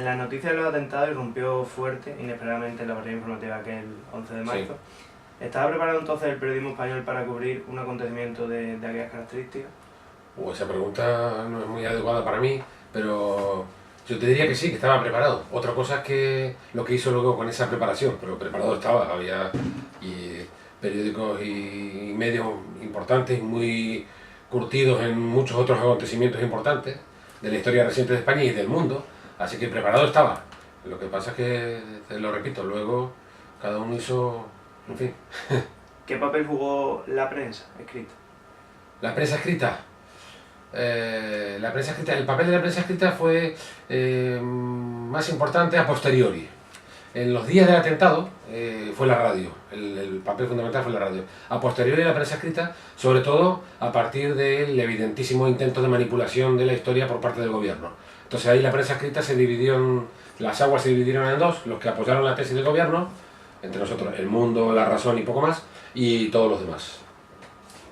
En las noticias de los atentados irrumpió fuerte, inesperadamente, en la partida informativa aquel 11 de marzo. Sí. ¿Estaba preparado entonces el periodismo español para cubrir un acontecimiento de aquellas características? Esa pregunta no es muy adecuada para mí, pero yo te diría que sí, que estaba preparado. Otra cosa es que lo que hizo luego con esa preparación, pero preparado estaba. Había periódicos y medios importantes, muy curtidos en muchos otros acontecimientos importantes de la historia reciente de España y del mundo, así que preparado estaba. Lo que pasa es que, te lo repito, luego cada uno hizo, en fin. ¿Qué papel jugó la prensa escrita? La prensa escrita, el papel de la prensa escrita fue más importante a posteriori. En los días del atentado fue la radio, el papel fundamental fue la radio. A posteriori la prensa escrita, sobre todo a partir del evidentísimo intento de manipulación de la historia por parte del gobierno. Entonces ahí la prensa escrita se dividió, las aguas se dividieron en dos, los que apoyaron la tesis del gobierno, entre nosotros El Mundo, La Razón y poco más, y todos los demás.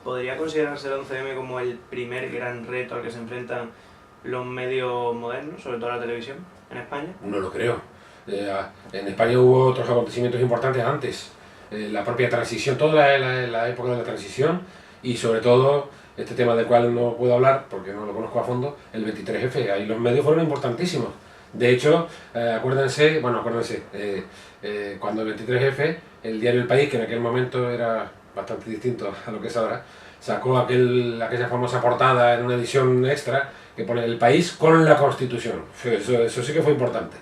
¿Podría considerarse el 11M como el primer gran reto al que se enfrentan los medios modernos, sobre todo la televisión, en España? No lo creo. En España hubo otros acontecimientos importantes antes. La propia transición, toda la época de la transición y sobre todo este tema del cual no puedo hablar porque no lo conozco a fondo, el 23F. Ahí los medios fueron importantísimos. De hecho, acuérdense, cuando el 23F, el diario El País, que en aquel momento era bastante distinto a lo que es ahora, sacó aquella famosa portada en una edición extra que pone El País con la Constitución. Eso sí que fue importante.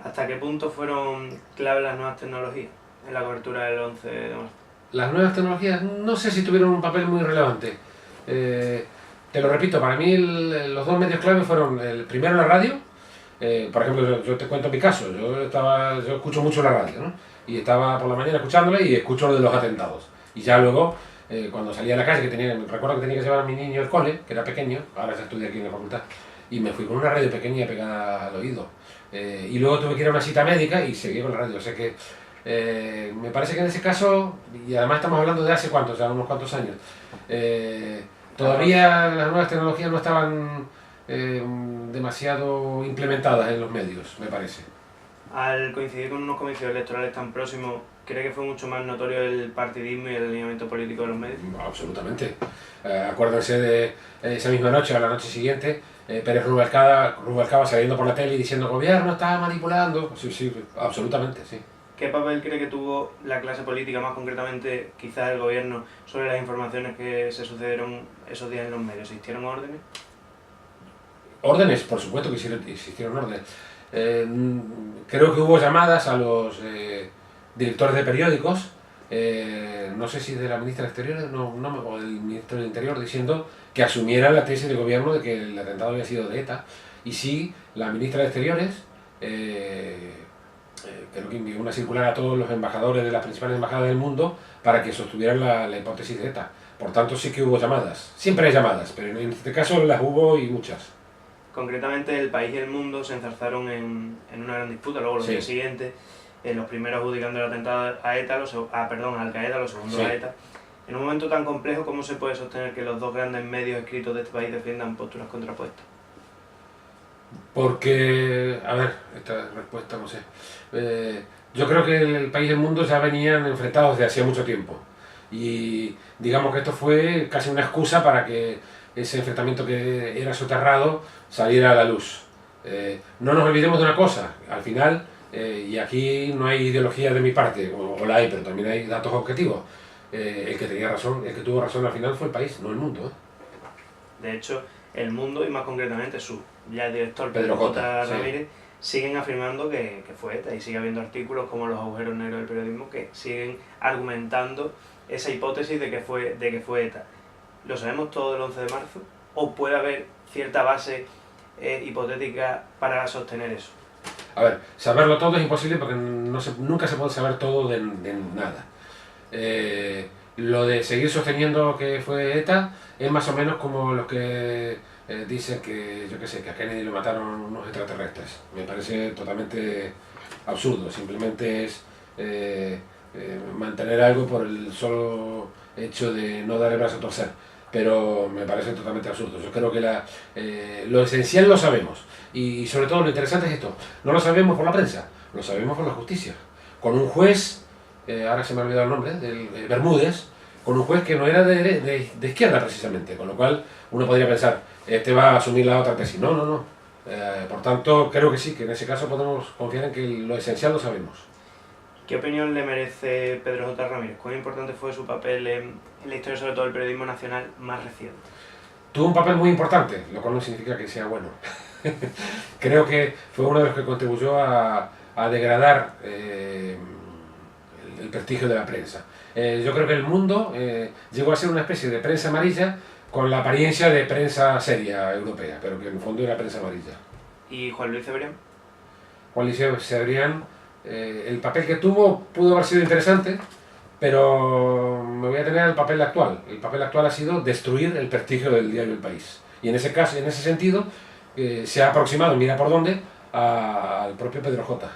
¿Hasta qué punto fueron clave las nuevas tecnologías en la cobertura del 11 de marzo? Las nuevas tecnologías no sé si tuvieron un papel muy relevante. Te lo repito, para mí los dos medios clave fueron el primero la radio. Por ejemplo, yo te cuento mi caso, yo escucho mucho la radio, ¿no? Y estaba por la mañana escuchándola y escucho lo de los atentados. Y ya luego, cuando salía a la calle, recuerdo que tenía que llevar a mi niño al cole, que era pequeño, ahora ya estudia aquí en la facultad, y me fui con una radio pequeña pegada al oído. Y luego tuve que ir a una cita médica y seguí con la radio, o sea que me parece que en ese caso, y además estamos hablando de hace cuántos, ya unos cuantos años, todavía las nuevas tecnologías no estaban demasiado implementadas en los medios, me parece. Al coincidir con unos comicios electorales tan próximos, ¿cree que fue mucho más notorio el partidismo y el alineamiento político de los medios? Absolutamente. Acuérdense de esa misma noche, a la noche siguiente, Pérez Rubalcaba saliendo por la tele y diciendo gobierno está manipulando. Sí, absolutamente, sí. ¿Qué papel cree que tuvo la clase política, más concretamente quizás el gobierno, sobre las informaciones que se sucedieron esos días en los medios? ¿Existieron órdenes? Órdenes, por supuesto que existieron órdenes. Creo que hubo llamadas a los directores de periódicos, no sé si de la ministra de Exteriores o del ministro del Interior, diciendo que asumieran la tesis del gobierno de que el atentado había sido de ETA. Y sí, la ministra de Exteriores creo que envió una circular a todos los embajadores de las principales embajadas del mundo para que sostuvieran la hipótesis de ETA. Por tanto, sí que hubo llamadas. Siempre hay llamadas, pero en este caso las hubo y muchas. Concretamente, El País y El Mundo se enzarzaron en una gran disputa. Luego, los días siguientes, los primeros adjudicando el atentado a ETA, a Al-Qaeda, los segundos a ETA. En un momento tan complejo, ¿cómo se puede sostener que los dos grandes medios escritos de este país defiendan posturas contrapuestas? Porque, a ver, esta respuesta no sé. Yo creo que El País y El Mundo ya venían enfrentados desde hacía mucho tiempo. Y digamos que esto fue casi una excusa para que ese enfrentamiento que era soterrado saliera a la luz. No nos olvidemos de una cosa, al final, y aquí no hay ideología de mi parte, o la hay, pero también hay datos objetivos. El que tenía razón, el que tuvo razón al final fue El País, no El Mundo. De hecho, El Mundo, y más concretamente el director Pedro J. Ramírez, siguen afirmando que fue ETA, y sigue habiendo artículos como Los agujeros negros del periodismo que siguen argumentando esa hipótesis de que fue ETA. ¿Lo sabemos todo del 11 de marzo? ¿O puede haber cierta base hipotética para sostener eso? A ver, saberlo todo es imposible porque nunca se puede saber todo de nada. Lo de seguir sosteniendo que fue ETA es más o menos como los que dicen que, yo qué sé, que a Kennedy lo mataron unos extraterrestres. Me parece totalmente absurdo, simplemente es mantener algo por el solo hecho de no dar el brazo a torcer. pero me parece totalmente absurdo. Yo creo que lo esencial lo sabemos, y sobre todo lo interesante es esto, no lo sabemos por la prensa, lo sabemos por la justicia, con un juez, ahora se me ha olvidado el nombre, Bermúdez, con un juez que no era de izquierda precisamente, con lo cual uno podría pensar, este va a asumir la otra tesis. No, no, no. Por tanto, creo que sí, que en ese caso podemos confiar en que lo esencial lo sabemos. ¿Qué opinión le merece Pedro J. Ramírez? ¿Cuán importante fue su papel en la historia, sobre todo el periodismo nacional más reciente? Tuvo un papel muy importante, lo cual no significa que sea bueno. Creo que fue uno de los que contribuyó a degradar el prestigio de la prensa. Yo creo que el Mundo llegó a ser una especie de prensa amarilla con la apariencia de prensa seria europea, pero que en el fondo era prensa amarilla. ¿Y Juan Luis Cebrián? Juan Luis Cebrián, el papel que tuvo pudo haber sido interesante, pero me voy a tener el papel actual. El papel actual ha sido destruir el prestigio del diario El País. Y en ese caso, en ese sentido, se ha aproximado, mira por dónde, al propio Pedro J.